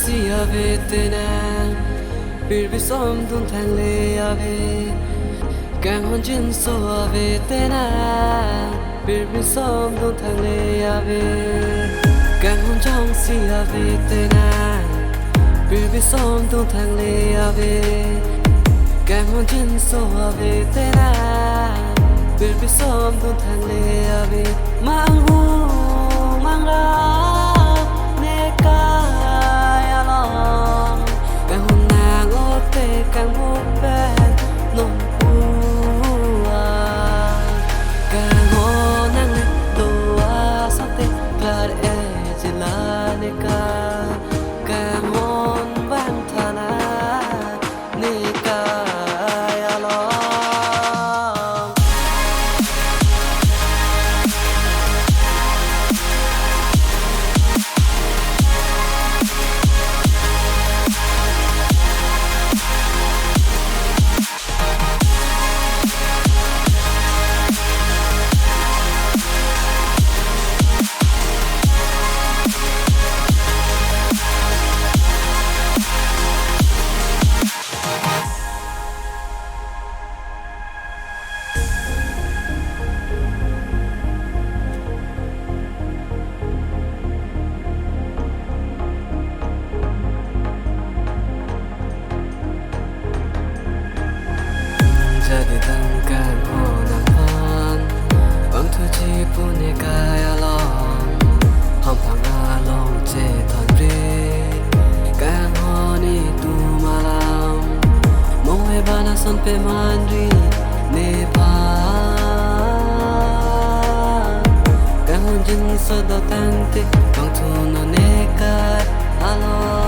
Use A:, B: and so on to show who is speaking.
A: si ave tena bir bi som dun than le ave càng hôn jin so ave tena bir bi som dun than le ave càng hôn trong si ave tena bir bi som dun than le ave càng hôn jin so ave tena bir bi som dun than le ave mang hu mang ra càng một bên nồng bùa càng hồ năng lên tua sao tê là để chỉ là nê ca càng hôn vang thana nê ca ya lo jadi tangkan honang hon bang thu chi pu ne kai along hom phang along che thon re kang honi tu malam mong he bana son pe man ri ne pa kang hon jin so do tante bang thu no ne kai along